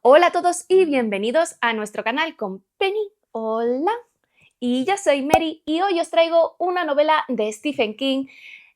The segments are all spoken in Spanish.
Hola a todos y bienvenidos a nuestro canal con Penny. Hola. Y yo soy Mary y hoy os traigo una novela de Stephen King,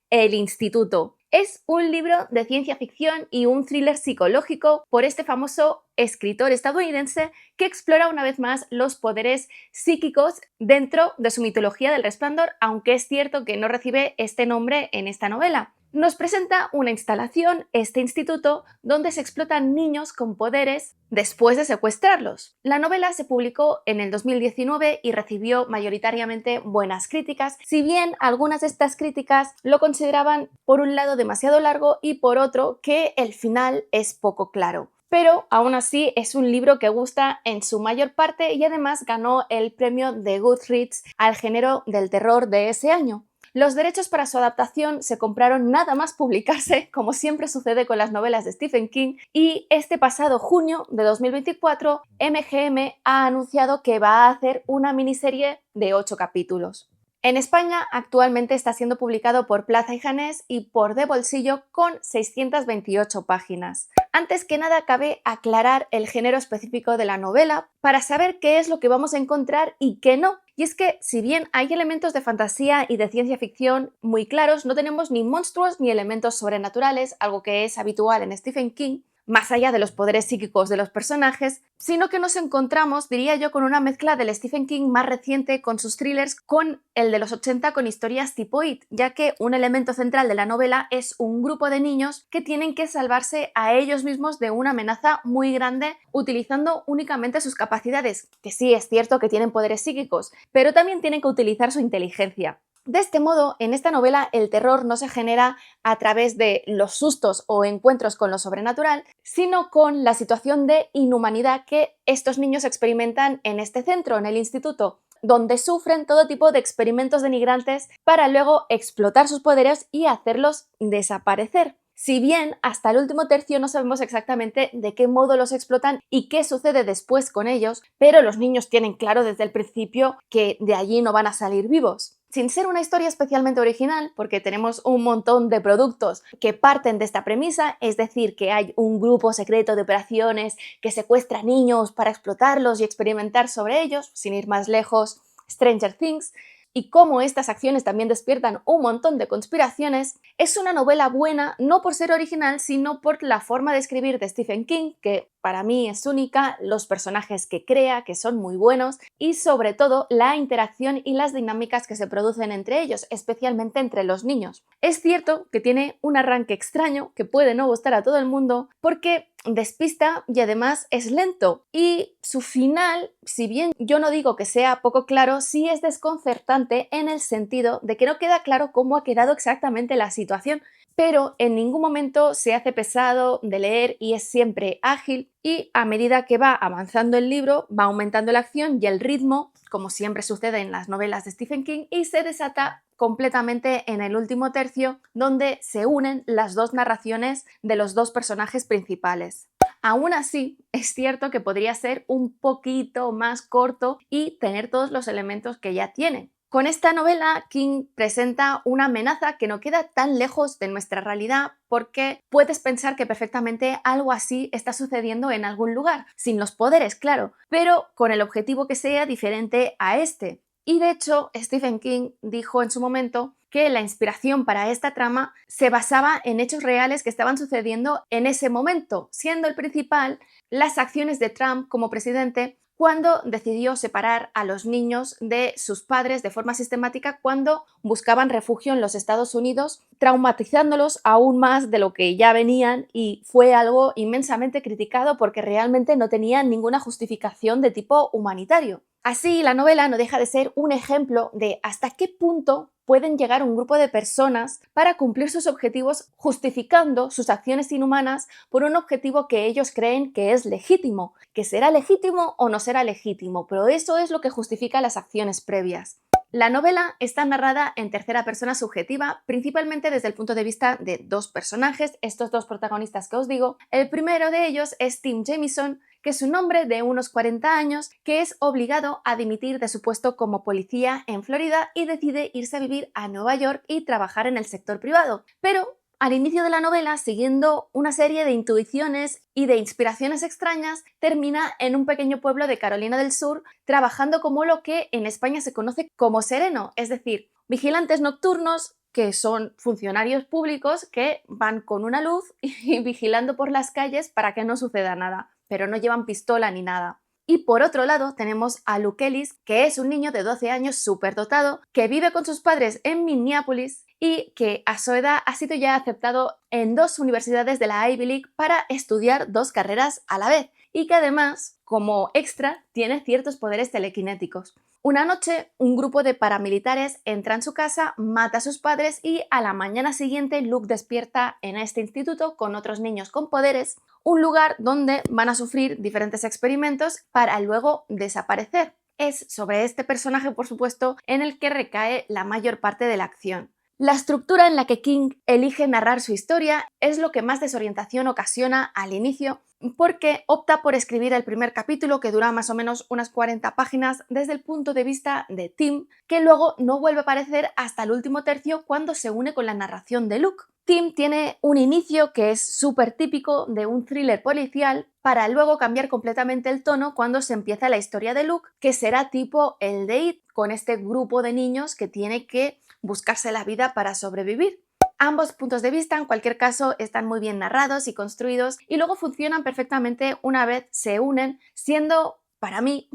El Instituto. Es un libro de ciencia ficción y un thriller psicológico por este famoso escritor estadounidense que explora una vez más los poderes psíquicos dentro de su mitología del Resplandor, aunque es cierto que no recibe este nombre en esta novela. Nos presenta una instalación, este instituto, donde se explotan niños con poderes después de secuestrarlos. La novela se publicó en el 2019 y recibió mayoritariamente buenas críticas, si bien algunas de estas críticas lo consideraban por un lado demasiado largo y por otro que el final es poco claro. Pero aún así es un libro que gusta en su mayor parte y además ganó el premio de Goodreads al género del terror de ese año. Los derechos para su adaptación se compraron nada más publicarse, como siempre sucede con las novelas de Stephen King, y este pasado junio de 2024 MGM ha anunciado que va a hacer una miniserie de 8 capítulos. En España actualmente está siendo publicado por Plaza y Janés y por De Bolsillo con 628 páginas. Antes que nada cabe aclarar el género específico de la novela para saber qué es lo que vamos a encontrar y qué no. Y es que, si bien hay elementos de fantasía y de ciencia ficción muy claros, no tenemos ni monstruos ni elementos sobrenaturales, algo que es habitual en Stephen King, más allá de los poderes psíquicos de los personajes, sino que nos encontramos, diría yo, con una mezcla del Stephen King más reciente con sus thrillers con el de los 80 con historias tipo It, ya que un elemento central de la novela es un grupo de niños que tienen que salvarse a ellos mismos de una amenaza muy grande utilizando únicamente sus capacidades, que sí es cierto que tienen poderes psíquicos, pero también tienen que utilizar su inteligencia. De este modo, en esta novela el terror no se genera a través de los sustos o encuentros con lo sobrenatural, sino con la situación de inhumanidad que estos niños experimentan en este centro, en el instituto, donde sufren todo tipo de experimentos denigrantes para luego explotar sus poderes y hacerlos desaparecer. Si bien hasta el último tercio no sabemos exactamente de qué modo los explotan y qué sucede después con ellos, pero los niños tienen claro desde el principio que de allí no van a salir vivos. Sin ser una historia especialmente original, porque tenemos un montón de productos que parten de esta premisa, es decir, que hay un grupo secreto de operaciones que secuestra niños para explotarlos y experimentar sobre ellos, sin ir más lejos, Stranger Things, y cómo estas acciones también despiertan un montón de conspiraciones, es una novela buena no por ser original, sino por la forma de escribir de Stephen King, que para mí es única, los personajes que crea, que son muy buenos, y sobre todo la interacción y las dinámicas que se producen entre ellos, especialmente entre los niños. Es cierto que tiene un arranque extraño, que puede no gustar a todo el mundo, porque despista y además es lento. Y su final, si bien yo no digo que sea poco claro, sí es desconcertante en el sentido de que no queda claro cómo ha quedado exactamente la situación, pero en ningún momento se hace pesado de leer y es siempre ágil y a medida que va avanzando el libro va aumentando la acción y el ritmo, como siempre sucede en las novelas de Stephen King, y se desata completamente en el último tercio, donde se unen las dos narraciones de los dos personajes principales. Aún así, es cierto que podría ser un poquito más corto y tener todos los elementos que ya tiene. Con esta novela, King presenta una amenaza que no queda tan lejos de nuestra realidad porque puedes pensar que perfectamente algo así está sucediendo en algún lugar, sin los poderes, claro, pero con el objetivo que sea diferente a este. Y de hecho, Stephen King dijo en su momento que la inspiración para esta trama se basaba en hechos reales que estaban sucediendo en ese momento, siendo el principal las acciones de Trump como presidente cuando decidió separar a los niños de sus padres de forma sistemática cuando buscaban refugio en los Estados Unidos, traumatizándolos aún más de lo que ya venían, y fue algo inmensamente criticado porque realmente no tenía ninguna justificación de tipo humanitario. Así, la novela no deja de ser un ejemplo de hasta qué punto pueden llegar un grupo de personas para cumplir sus objetivos justificando sus acciones inhumanas por un objetivo que ellos creen que es legítimo, que será legítimo o no será legítimo, pero eso es lo que justifica las acciones previas. La novela está narrada en tercera persona subjetiva, principalmente desde el punto de vista de dos personajes, estos dos protagonistas que os digo. El primero de ellos es Tim Jamieson, que es un hombre de unos 40 años que es obligado a dimitir de su puesto como policía en Florida y decide irse a vivir a Nueva York y trabajar en el sector privado. Pero Al inicio de la novela, siguiendo una serie de intuiciones y de inspiraciones extrañas, termina en un pequeño pueblo de Carolina del Sur, trabajando como lo que en España se conoce como sereno, es decir, vigilantes nocturnos que son funcionarios públicos que van con una luz y vigilando por las calles para que no suceda nada, pero no llevan pistola ni nada. Y por otro lado tenemos a Luke Ellis, que es un niño de 12 años superdotado, que vive con sus padres en Minneapolis y que a su edad ha sido ya aceptado en 2 universidades de la Ivy League para estudiar 2 carreras a la vez y que además, como extra, tiene ciertos poderes telequinéticos. Una noche, un grupo de paramilitares entra en su casa, mata a sus padres y a la mañana siguiente Luke despierta en este instituto con otros niños con poderes, un lugar donde van a sufrir diferentes experimentos para luego desaparecer. Es sobre este personaje, por supuesto, en el que recae la mayor parte de la acción. La estructura en la que King elige narrar su historia es lo que más desorientación ocasiona al inicio, porque opta por escribir el primer capítulo, que dura más o menos unas 40 páginas, desde el punto de vista de Tim, que luego no vuelve a aparecer hasta el último tercio cuando se une con la narración de Luke. Tim tiene un inicio que es súper típico de un thriller policial para luego cambiar completamente el tono cuando se empieza la historia de Luke, que será tipo el de It, con este grupo de niños que tiene que buscarse la vida para sobrevivir. Ambos puntos de vista, en cualquier caso, están muy bien narrados y construidos y luego funcionan perfectamente una vez se unen, siendo para mí,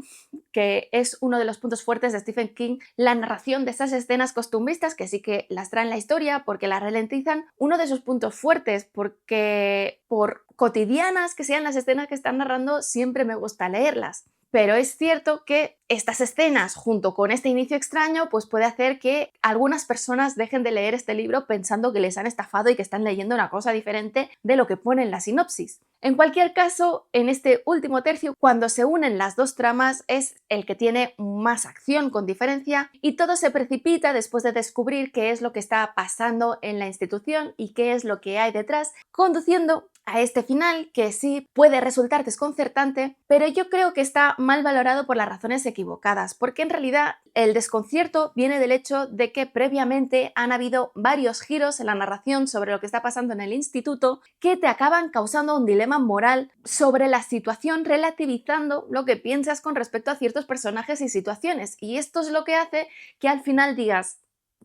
que es uno de los puntos fuertes de Stephen King, la narración de esas escenas costumbristas que sí que las traen la historia porque las ralentizan, uno de sus puntos fuertes, porque por cotidianas que sean las escenas que están narrando, siempre me gusta leerlas. Pero es cierto que estas escenas, junto con este inicio extraño, pues puede hacer que algunas personas dejen de leer este libro pensando que les han estafado y que están leyendo una cosa diferente de lo que pone en la sinopsis. En cualquier caso, en este último tercio, cuando se unen las 2 tramas, es el que tiene más acción con diferencia y todo se precipita después de descubrir qué es lo que está pasando en la institución y qué es lo que hay detrás, conduciendo a este final que sí puede resultar desconcertante, pero yo creo que está mal valorado por las razones equivocadas, porque en realidad el desconcierto viene del hecho de que previamente han habido varios giros en la narración sobre lo que está pasando en el instituto que te acaban causando un dilema moral sobre la situación, relativizando lo que piensas con respecto a ciertos personajes y situaciones, y esto es lo que hace que al final digas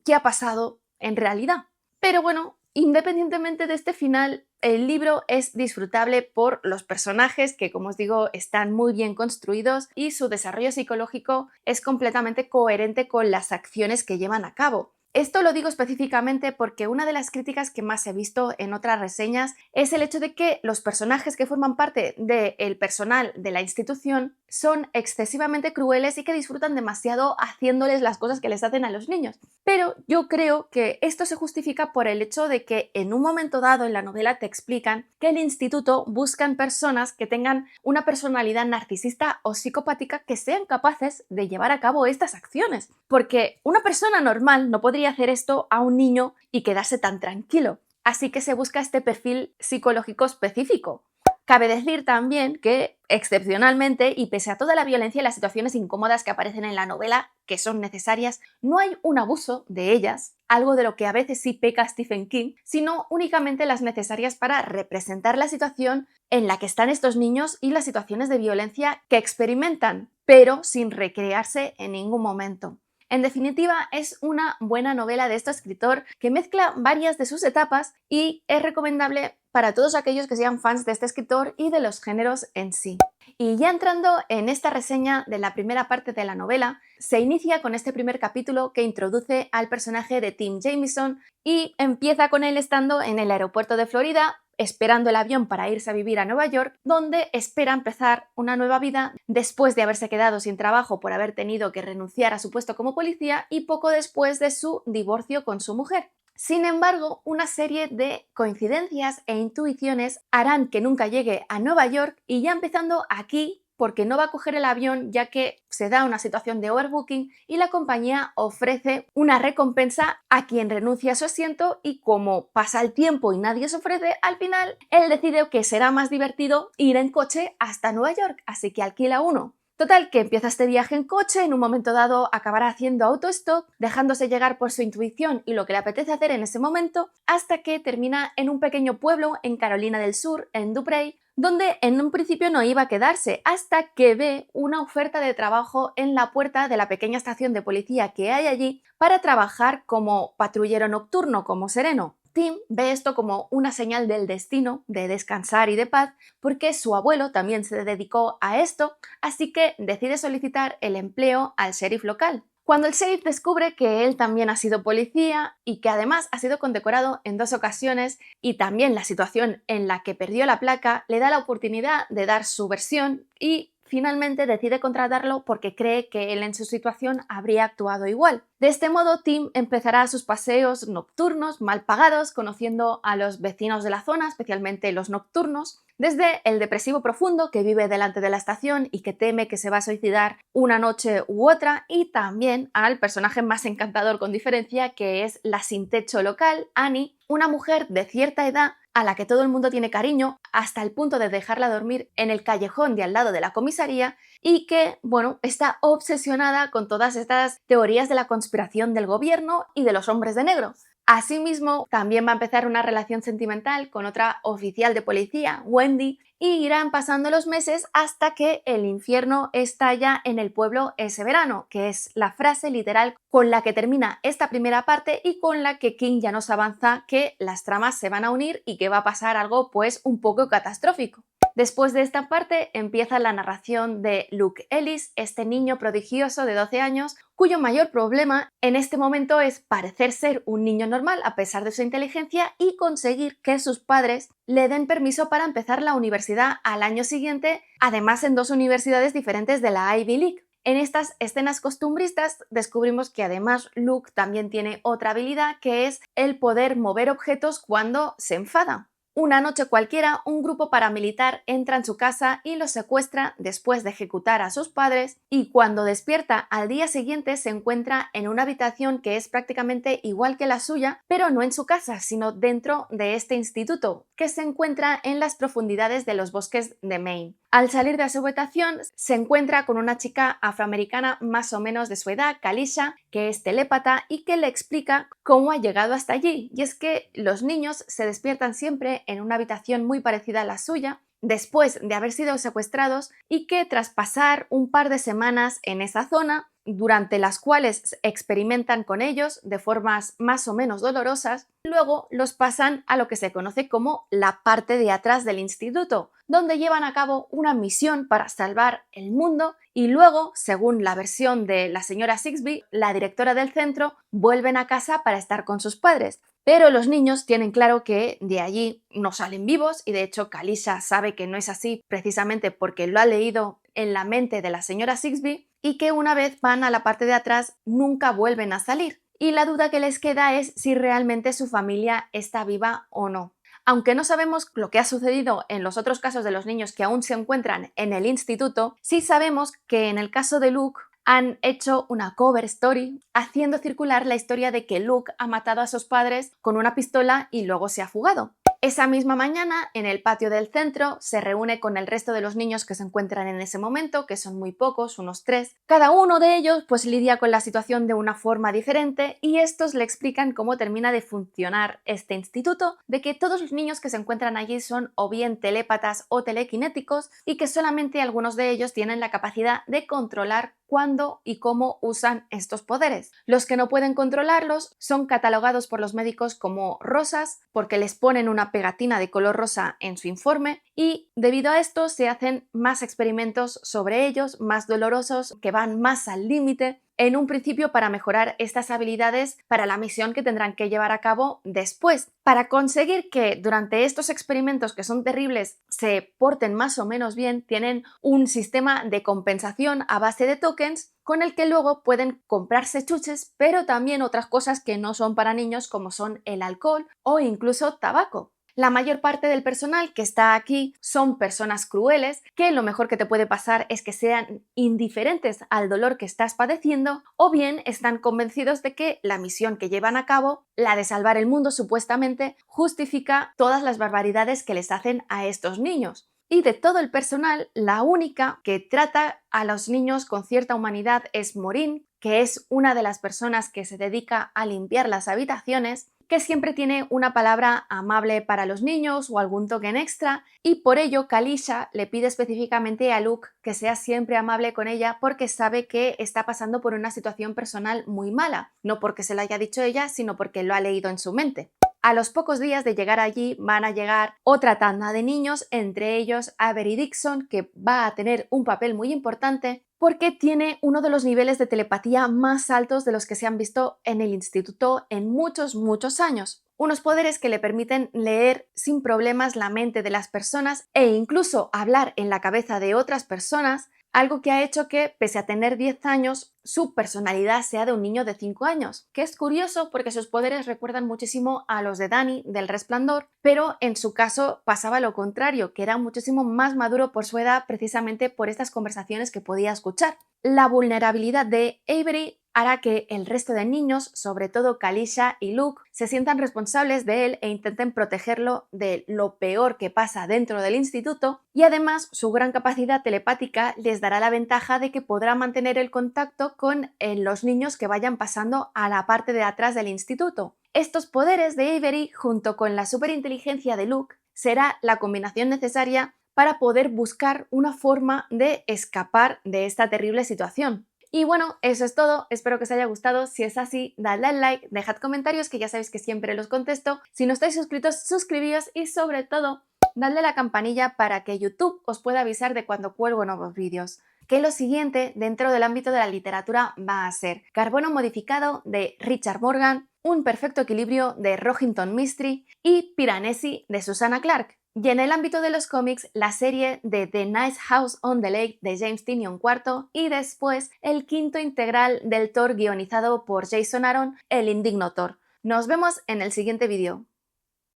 ¿qué ha pasado en realidad? Pero bueno, independientemente de este final, el libro es disfrutable por los personajes que, como os digo, están muy bien construidos y su desarrollo psicológico es completamente coherente con las acciones que llevan a cabo. Esto lo digo específicamente porque una de las críticas que más he visto en otras reseñas es el hecho de que los personajes que forman parte del personal de la institución son excesivamente crueles y que disfrutan demasiado haciéndoles las cosas que les hacen a los niños. Pero yo creo que esto se justifica por el hecho de que en un momento dado en la novela te explican que el instituto buscan personas que tengan una personalidad narcisista o psicopática que sean capaces de llevar a cabo estas acciones. Porque una persona normal no podría hacer esto a un niño y quedarse tan tranquilo. Así que se busca este perfil psicológico específico. Cabe decir también que, excepcionalmente, y pese a toda la violencia y las situaciones incómodas que aparecen en la novela, que son necesarias, no hay un abuso de ellas, algo de lo que a veces sí peca Stephen King, sino únicamente las necesarias para representar la situación en la que están estos niños y las situaciones de violencia que experimentan, pero sin recrearse en ningún momento. En definitiva, es una buena novela de este escritor que mezcla varias de sus etapas y es recomendable para todos aquellos que sean fans de este escritor y de los géneros en sí. Y ya entrando en esta reseña de la primera parte de la novela, se inicia con este primer capítulo que introduce al personaje de Tim Jameson y empieza con él estando en el aeropuerto de Florida, esperando el avión para irse a vivir a Nueva York, donde espera empezar una nueva vida después de haberse quedado sin trabajo por haber tenido que renunciar a su puesto como policía y poco después de su divorcio con su mujer. Sin embargo, una serie de coincidencias e intuiciones harán que nunca llegue a Nueva York y ya empezando aquí, porque no va a coger el avión ya que se da una situación de overbooking y la compañía ofrece una recompensa a quien renuncia a su asiento y como pasa el tiempo y nadie se ofrece, al final él decide que será más divertido ir en coche hasta Nueva York, así que alquila uno. Total, que empieza este viaje en coche, en un momento dado acabará haciendo autostop, dejándose llegar por su intuición y lo que le apetece hacer en ese momento, hasta que termina en un pequeño pueblo en Carolina del Sur, en Duprey, donde en un principio no iba a quedarse, hasta que ve una oferta de trabajo en la puerta de la pequeña estación de policía que hay allí para trabajar como patrullero nocturno, como sereno. Tim ve esto como una señal del destino, de descansar y de paz, porque su abuelo también se dedicó a esto, así que decide solicitar el empleo al sheriff local. Cuando el sheriff descubre que él también ha sido policía y que además ha sido condecorado en 2 ocasiones y también la situación en la que perdió la placa, le da la oportunidad de dar su versión y finalmente decide contratarlo porque cree que él en su situación habría actuado igual. De este modo, Tim empezará sus paseos nocturnos mal pagados, conociendo a los vecinos de la zona, especialmente los nocturnos, desde el depresivo profundo que vive delante de la estación y que teme que se va a suicidar una noche u otra, y también al personaje más encantador con diferencia, que es la sin techo local, Annie, una mujer de cierta edad a la que todo el mundo tiene cariño, hasta el punto de dejarla dormir en el callejón de al lado de la comisaría, y que, bueno, está obsesionada con todas estas teorías de la conspiración del gobierno y de los hombres de negro. Asimismo, también va a empezar una relación sentimental con otra oficial de policía, Wendy, y irán pasando los meses hasta que el infierno estalla en el pueblo ese verano, que es la frase literal con la que termina esta primera parte y con la que King ya nos avanza que las tramas se van a unir y que va a pasar algo pues un poco catastrófico. Después de esta parte empieza la narración de Luke Ellis, este niño prodigioso de 12 años, cuyo mayor problema en este momento es parecer ser un niño normal a pesar de su inteligencia y conseguir que sus padres le den permiso para empezar la universidad al año siguiente, además en 2 universidades diferentes de la Ivy League. En estas escenas costumbristas descubrimos que además Luke también tiene otra habilidad, que es el poder mover objetos cuando se enfada. Una noche cualquiera, un grupo paramilitar entra en su casa y lo secuestra después de ejecutar a sus padres, y cuando despierta al día siguiente se encuentra en una habitación que es prácticamente igual que la suya, pero no en su casa, sino dentro de este instituto, que se encuentra en las profundidades de los bosques de Maine. Al salir de su habitación se encuentra con una chica afroamericana más o menos de su edad, Kalisha, que es telépata y que le explica cómo ha llegado hasta allí. Y es que los niños se despiertan siempre en una habitación muy parecida a la suya, después de haber sido secuestrados, y que tras pasar un par de semanas en esa zona, durante las cuales experimentan con ellos de formas más o menos dolorosas, luego los pasan a lo que se conoce como la parte de atrás del instituto, donde llevan a cabo una misión para salvar el mundo, y luego, según la versión de la señora Sixby, la directora del centro, vuelven a casa para estar con sus padres. Pero los niños tienen claro que de allí no salen vivos, y de hecho Kalisha sabe que no es así precisamente porque lo ha leído en la mente de la señora Sixby, y que una vez van a la parte de atrás nunca vuelven a salir. Y la duda que les queda es si realmente su familia está viva o no. Aunque no sabemos lo que ha sucedido en los otros casos de los niños que aún se encuentran en el instituto, sí sabemos que en el caso de Luke han hecho una cover story haciendo circular la historia de que Luke ha matado a sus padres con una pistola y luego se ha fugado. Esa misma mañana, en el patio del centro, se reúne con el resto de los niños que se encuentran en ese momento, que son muy pocos, unos 3. Cada uno de ellos pues lidia con la situación de una forma diferente, y estos le explican cómo termina de funcionar este instituto, de que todos los niños que se encuentran allí son o bien telépatas o telequinéticos, y que solamente algunos de ellos tienen la capacidad de controlar cuándo y cómo usan estos poderes. Los que no pueden controlarlos son catalogados por los médicos como rosas, porque les ponen una pegatina de color rosa en su informe, y debido a esto se hacen más experimentos sobre ellos, más dolorosos, que van más al límite, en un principio para mejorar estas habilidades para la misión que tendrán que llevar a cabo después. Para conseguir que durante estos experimentos, que son terribles, se porten más o menos bien, tienen un sistema de compensación a base de tokens con el que luego pueden comprarse chuches, pero también otras cosas que no son para niños, como son el alcohol o incluso tabaco. La mayor parte del personal que está aquí son personas crueles, que lo mejor que te puede pasar es que sean indiferentes al dolor que estás padeciendo, o bien están convencidos de que la misión que llevan a cabo, la de salvar el mundo supuestamente, justifica todas las barbaridades que les hacen a estos niños. Y de todo el personal, la única que trata a los niños con cierta humanidad es Maureen, que es una de las personas que se dedica a limpiar las habitaciones, que siempre tiene una palabra amable para los niños o algún token extra, y por ello Kalisha le pide específicamente a Luke que sea siempre amable con ella porque sabe que está pasando por una situación personal muy mala, no porque se lo haya dicho ella, sino porque lo ha leído en su mente. A los pocos días de llegar allí van a llegar otra tanda de niños, entre ellos Avery Dixon, que va a tener un papel muy importante porque tiene uno de los niveles de telepatía más altos de los que se han visto en el instituto en muchos años. Unos poderes que le permiten leer sin problemas la mente de las personas e incluso hablar en la cabeza de otras personas, algo que ha hecho que, pese a tener 10 años, su personalidad sea de un niño de 5 años, que es curioso porque sus poderes recuerdan muchísimo a los de Dani del Resplandor, pero en su caso pasaba lo contrario, que era muchísimo más maduro por su edad precisamente por estas conversaciones que podía escuchar. La vulnerabilidad de Avery hará que el resto de niños, sobre todo Kalisha y Luke, se sientan responsables de él e intenten protegerlo de lo peor que pasa dentro del instituto, y además su gran capacidad telepática les dará la ventaja de que podrá mantener el contacto con los niños que vayan pasando a la parte de atrás del instituto. Estos poderes de Avery, junto con la superinteligencia de Luke, será la combinación necesaria para poder buscar una forma de escapar de esta terrible situación. Y bueno, eso es todo, espero que os haya gustado. Si es así, dadle al like, dejad comentarios que ya sabéis que siempre los contesto. Si no estáis suscritos, suscribíos y sobre todo, dadle a la campanilla para que YouTube os pueda avisar de cuando cuelgo nuevos vídeos. Que lo siguiente dentro del ámbito de la literatura va a ser Carbono modificado de Richard Morgan, Un perfecto equilibrio de Rohinton Mystery y Piranesi de Susanna Clarke. Y en el ámbito de los cómics, la serie de The Nice House on the Lake de James Tynion IV y después el quinto integral del Thor guionizado por Jason Aaron, El indigno Thor. Nos vemos en el siguiente vídeo.